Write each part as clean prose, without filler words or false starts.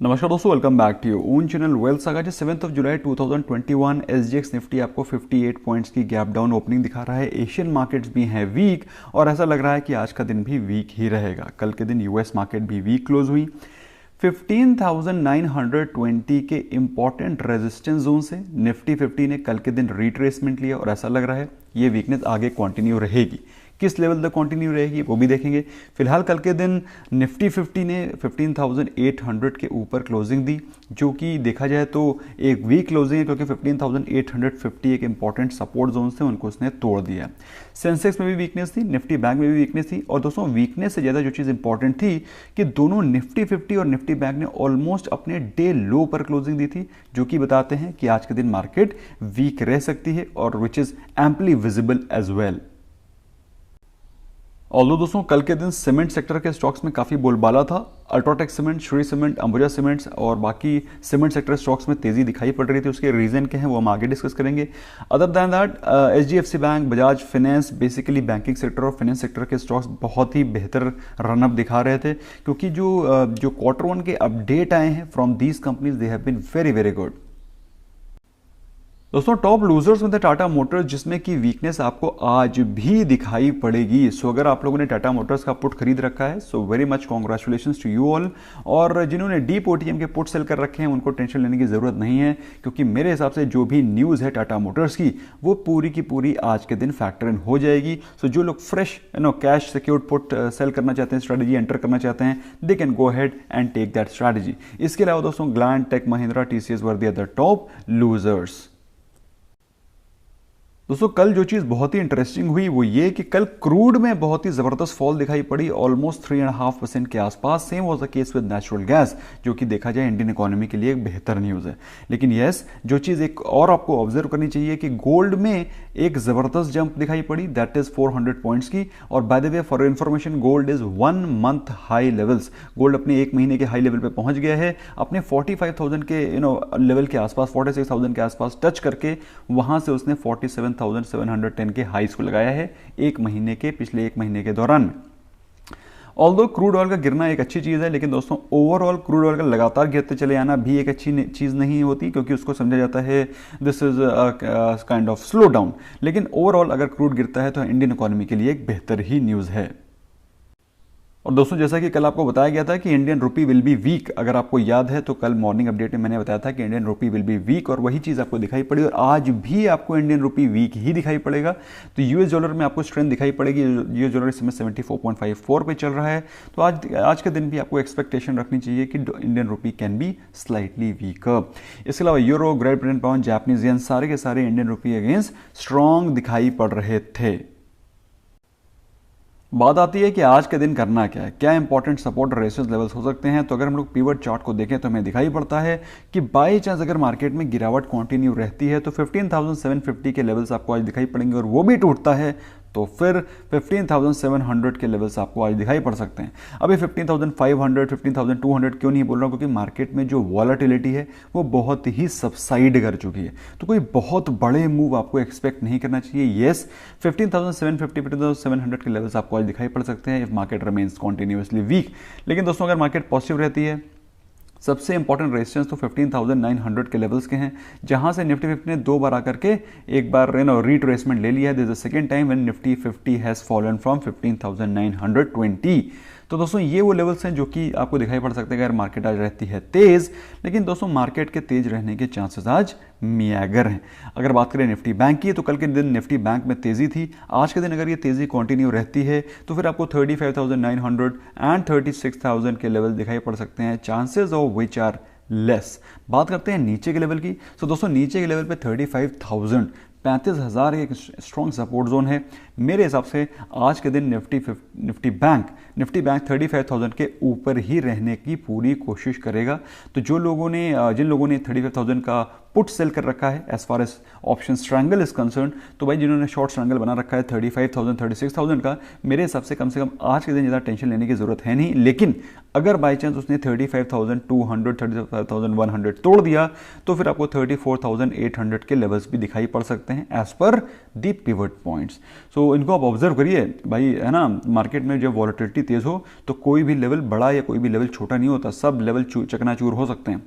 नमस्कार दोस्तों, welcome back to your own channel wealth saga. जो 7 जुलाई 2021 एसजीएक्स निफ्टी आपको 58 पॉइंट्स की गैप डाउन ओपनिंग दिखा रहा है। एशियन मार्केट्स भी हैं वीक और ऐसा लग रहा है कि आज का दिन भी वीक ही रहेगा। कल के दिन यूएस मार्केट भी वीक क्लोज हुई। 15,920 के इंपॉर्टेंट रेजिस्टेंस जोन से निफ्टी 50 ने कल के दिन रिट्रेसमेंट लिया और ऐसा लग रहा है ये वीकनेस आगे कंटिन्यू रहेगी। किस लेवल तक कंटिन्यू रहेगी वो भी देखेंगे। फिलहाल कल के दिन निफ्टी 50 ने 15,800 के ऊपर क्लोजिंग दी, जो कि देखा जाए तो एक वीक क्लोजिंग है क्योंकि 15,850 एक इंपॉर्टेंट सपोर्ट जोन थे, उनको उसने तोड़ दिया। सेंसेक्स में भी वीकनेस थी, निफ्टी बैंक में भी वीकनेस थी और दोस्तों वीकनेस से ज़्यादा जो चीज़ इंपॉर्टेंट थी कि दोनों निफ्टी 50 और निफ्टी बैंक ने ऑलमोस्ट अपने डे लो पर क्लोजिंग दी थी, जो कि बताते हैं कि आज के दिन मार्केट वीक रह सकती है और which is amply visible as well. Although दोस्तों कल के दिन सीमेंट सेक्टर के स्टॉक्स में काफ़ी बोलबाला था। UltraTech cement, Shri cement, Ambuja cements और बाकी सीमेंट सेक्टर स्टॉक्स में तेज़ी दिखाई पड़ रही थी। उसके रीज़न क्या है वो हम आगे डिस्कस करेंगे। Other than that HDFC bank, Bajaj finance, basically banking sector और फाइनेंस सेक्टर के स्टॉक्स बहुत ही बेहतर रनअप दिखा रहे थे, क्योंकि जो Q1 के अपडेट आए हैं from these companies they have been very very good. दोस्तों टॉप लूजर्स में थे टाटा मोटर्स, जिसमें कि वीकनेस आपको आज भी दिखाई पड़ेगी। सो अगर आप लोगों ने टाटा मोटर्स का पुट खरीद रखा है so very much congratulations to you all. और जिन्होंने डीप ओटीएम के पुट सेल कर रखे हैं उनको टेंशन लेने की जरूरत नहीं है, क्योंकि मेरे हिसाब से जो भी न्यूज़ है टाटा मोटर्स की वो पूरी की पूरी आज के दिन फैक्टर इन हो जाएगी। सो जो लोग fresh cash secured put sell करना चाहते हैं, स्ट्रैटेजी एंटर करना चाहते हैं, they can go ahead and take that strategy. इसके अलावा दोस्तों Gland, Tech Mahindra, TCS were the other top losers. दोस्तों कल जो चीज़ बहुत ही इंटरेस्टिंग हुई वो ये कि कल क्रूड में बहुत ही ज़बरदस्त फॉल दिखाई पड़ी, ऑलमोस्ट 3.5% के आसपास। Same was the case with natural gas, जो कि देखा जाए इंडियन इकोनॉमी के लिए एक बेहतर न्यूज़ है। लेकिन यस, जो चीज़ एक और आपको ऑब्जर्व करनी चाहिए कि गोल्ड में एक ज़बरदस्त जंप दिखाई पड़ी, दैट इज़ 400 पॉइंट्स की। और by the way for information, gold is 1 month high levels. Gold अपने एक महीने के हाई लेवल पे पहुंच गया है, अपने 45,000 के लेवल के आसपास, 46,000 के आसपास टच करके वहां से उसने 47,710 के हाइस को लगाया है पिछले एक महीने के दौरान। ऑल्दो क्रूड ऑयल का गिरना एक अच्छी चीज़ है, लेकिन दोस्तों ओवरऑल क्रूड ऑयल का लगातार गिरते चले आना भी एक अच्छी चीज़ नहीं होती, क्योंकि उसको समझा जाता है this is kind of slow down. लेकिन ओवरऑल अगर क्रूड गिरता है तो इंडियन इकोनॉमी के लिए एक बेहतर ही न्यूज़ है। और दोस्तों जैसा कि कल आपको बताया गया था कि Indian rupee will be weak, अगर आपको याद है तो कल मॉर्निंग अपडेट में मैंने बताया था कि Indian rupee will be weak, और वही चीज़ आपको दिखाई पड़ी और आज भी आपको इंडियन रुपी वीक ही दिखाई पड़ेगा। तो यूएस डॉलर में आपको स्ट्रेंथ दिखाई पड़ेगी। यूएस डॉलर इस समय 74.54 पे चल रहा है, तो आज के दिन भी आपको एक्सपेक्टेशन रखनी चाहिए कि Indian rupee can be slightly weaker. इसके अलावा euro, great Britain pound, Japanese yen, सारे के सारे इंडियन रुपी अगेंस्ट स्ट्रॉन्ग दिखाई पड़ रहे थे। बात आती है कि आज के दिन करना क्या है, क्या इंपॉर्टेंट सपोर्ट और रेजिस्टेंस लेवल्स हो सकते हैं। तो अगर हम लोग पिवट चार्ट को देखें तो हमें दिखाई पड़ता है कि बाई चांस अगर मार्केट में गिरावट कंटिन्यू रहती है तो 15,750 के लेवल्स आपको आज दिखाई पड़ेंगे, और वो भी टूटता है तो फिर 15,700 के लेवल्स आपको आज दिखाई पड़ सकते हैं। अभी 15,500, 15,200 क्यों नहीं बोल रहा हूँ, क्योंकि मार्केट में जो वॉलेटिलिटी है वो बहुत ही सबसाइड कर चुकी है, तो कोई बहुत बड़े मूव आपको एक्सपेक्ट नहीं करना चाहिए। येस, 15,750, 15,700 के लेवल्स आपको आज दिखाई पड़ सकते हैं if market remains continuously weak. लेकिन दोस्तों अगर मार्केट पॉजिटिव रहती है, सबसे इंपॉर्टेंट रेजिस्टेंस तो 15,900 के लेवल्स के हैं, जहां से निफ्टी 50 ने 2 बार आकर के एक बार रिट्रेसमेंट ले लिया है। This is the second time when Nifty 50 has fallen from 15,920। तो दोस्तों ये वो लेवल्स हैं जो कि आपको दिखाई पड़ सकते हैं अगर मार्केट आज रहती है तेज। लेकिन दोस्तों मार्केट के तेज रहने के चांसेस आज मियागर हैं। अगर बात करें निफ्टी बैंक की, तो कल के दिन निफ्टी बैंक में तेजी थी। आज के दिन अगर ये तेजी कंटिन्यू रहती है तो फिर आपको 35,900 एंड 36,000 के लेवल दिखाई पड़ सकते हैं, chances of which are less. बात करते हैं नीचे के लेवल की। तो दोस्तों नीचे के लेवल पे 35,000 एक स्ट्रॉन्ग सपोर्ट जोन है। मेरे हिसाब से आज के दिन निफ्टी बैंक 35,000 के ऊपर ही रहने की पूरी कोशिश करेगा। तो जिन लोगों ने 35,000 का पुट सेल कर रखा है as far as option triangle is concern. तो भाई जिन्होंने शॉर्ट ट्रायंगल बना रखा है 35,000 36,000 का, मेरे हिसाब से कम आज के दिन ज़्यादा टेंशन लेने की जरूरत है नहीं। लेकिन अगर बाई चांस उसने 35,200 35,100 तोड़ दिया तो फिर आपको 34,800 के लेवल्स भी दिखाई पड़ सकते हैं एज पर दी पिवट पॉइंट्स। सो इनको आप ऑब्जर्व करिए भाई, है ना। मार्केट में जब वॉलेटिलिटी तेज हो तो कोई भी लेवल बड़ा या कोई भी लेवल छोटा नहीं होता, सब लेवल चकनाचूर हो सकते हैं।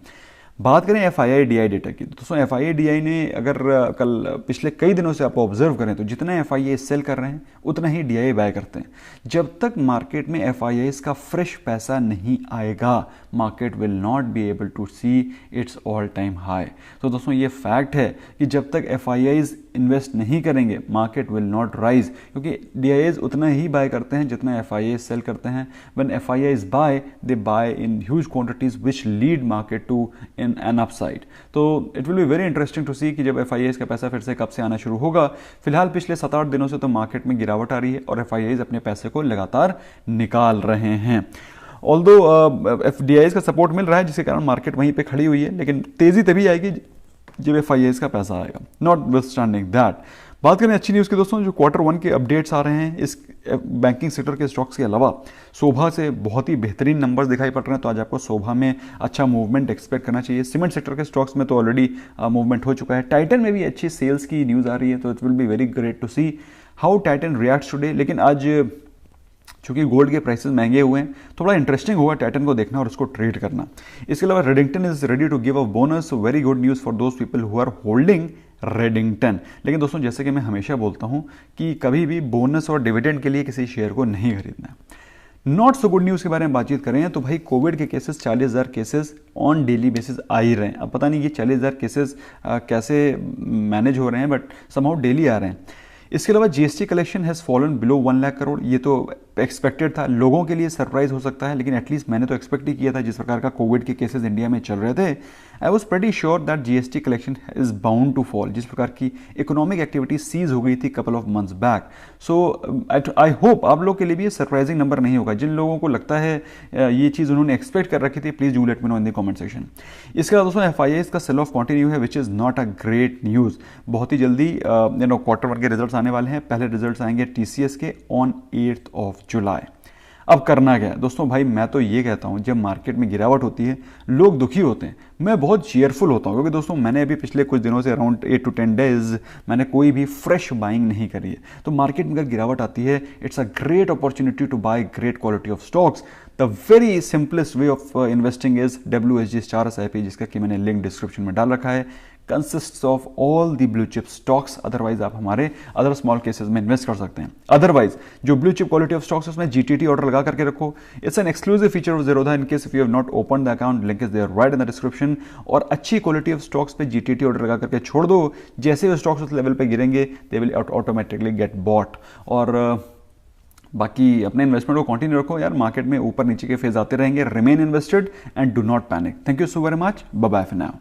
बात करें FII-DI डेटा की, तो दोस्तों FII-DI ने अगर कल पिछले कई दिनों से आप ऑब्जर्व करें तो जितना FII सेल कर रहे हैं उतना ही DI बाय करते हैं। जब तक मार्केट में FIIs का फ्रेश पैसा नहीं आएगा, market will not be able to see its all time high. तो दोस्तों ये फैक्ट है कि जब तक FIIs इन्वेस्ट नहीं करेंगे मार्केट विल नॉट राइज, क्योंकि DIs उतना ही बाय करते हैं जितना FIIs सेल करते हैं। When FIIs buy, they buy in huge quantities which lead market to in an upside. तो it will be very interesting to see कि जब FIIs का पैसा फिर से कब से आना शुरू होगा। फिलहाल पिछले 7-8 दिनों से तो मार्केट में गिरावट आ रही है और FIIs अपने पैसे को लगातार निकाल रहे हैं। ऑल्दो DIs का सपोर्ट मिल रहा है जिसके कारण मार्केट वहीं पे खड़ी हुई है, लेकिन तेजी तभी आएगी जब FIIs का पैसा आएगा। नॉट विथस्टैंडिंग दैट, बात करें अच्छी न्यूज़ की दोस्तों, जो Q1 के अपडेट्स आ रहे हैं इस बैंकिंग सेक्टर के स्टॉक्स के अलावा शोभा से बहुत ही बेहतरीन नंबर्स दिखाई पड़ रहे हैं। तो आज आपको शोभा में अच्छा मूवमेंट एक्सपेक्ट करना चाहिए। सीमेंट सेक्टर के स्टॉक्स में तो ऑलरेडी मूवमेंट हो चुका है। टाइटन में भी अच्छी सेल्स की न्यूज़ आ रही है, तो it will be very great to see how Titan reacts today. लेकिन आज चूंकि गोल्ड के प्राइसेस महंगे हुए हैं, थोड़ा इंटरेस्टिंग होगा टाइटन को देखना और उसको ट्रेड करना। इसके अलावा Redington is ready to give a bonus, very good news for those people who are holding Redington. लेकिन दोस्तों जैसे कि मैं हमेशा बोलता हूं कि कभी भी बोनस और डिविडेंड के लिए किसी शेयर को नहीं खरीदना। नॉट सो गुड न्यूज़ के बारे में बातचीत करें तो भाई कोविड के cases 40,000 cases on daily basis आ ही रहे हैं। अब पता नहीं ये 40,000 केसेस कैसे मैनेज हो रहे हैं, बट समहाउ डेली आ रहे हैं। इसके अलावा GST collection has fallen below 1 lakh crore. ये तो एक्सपेक्टेड था, लोगों के लिए सरप्राइज हो सकता है, लेकिन एटलीस्ट मैंने तो एक्सपेक्ट ही किया था। जिस प्रकार का कोविड के केसेस इंडिया में चल रहे थे, I was pretty sure that GST collection is bound to fall. जिस प्रकार की इकोनॉमिक एक्टिविटी सीज हो गई थी couple of months back. So I hope आप लोग के लिए भी ये सरप्राइजिंग नंबर नहीं होगा। जिन लोगों को लगता है ये चीज़ उन्होंने एक्सपेक्ट कर रखी थी, please do let me know in the comment section. इसके बाद दोस्तों FIIs का सेल ऑफ कंटिन्यू है, which is not a great news. बहुत ही जल्दी Q1 के रिजल्ट्स आने वाले हैं। पहले रिजल्ट्स आएंगे TCS के ऑन 8th ऑफ जुलाई। अब करना क्या है दोस्तों, भाई मैं तो ये कहता हूं जब मार्केट में गिरावट होती है लोग दुखी होते हैं, मैं बहुत चीयरफुल होता हूं, क्योंकि दोस्तों मैंने अभी पिछले कुछ दिनों से अराउंड 8 to 10 डेज मैंने कोई भी फ्रेश बाइंग नहीं करी है। तो मार्केट में अगर गिरावट आती है, it's a great opportunity to buy great quality of stocks. The very simplest way of investing is WSG star SIP, जिसका कि मैंने लिंक डिस्क्रिप्शन में डाल रखा है। Consist of all the blue chip stocks. Otherwise आप हमारे अदर स्मॉल केसेस में इन्वेस्ट कर सकते हैं। अदरवाइज जो blue chip quality of stocks उसमें GTT ऑर्डर लगा करके रखो। It's an exclusive feature of Zerodha in case if you have not open the account, link is there right in the description. और अच्छी क्वालिटी ऑफ स्टॉक्स पे GTT order लगा करके छोड़ दो, जैसे वो स्टॉक्स उस लेवल पे गिरेंगे they will automatically get bought. और बाकी अपने इन्वेस्टमेंट को कंटिन्यू रखो यार, मार्केट में ऊपर नीचे के फेज आते रहेंगे। Remain invested and do not panic. Thank you so very much, bye bye for now.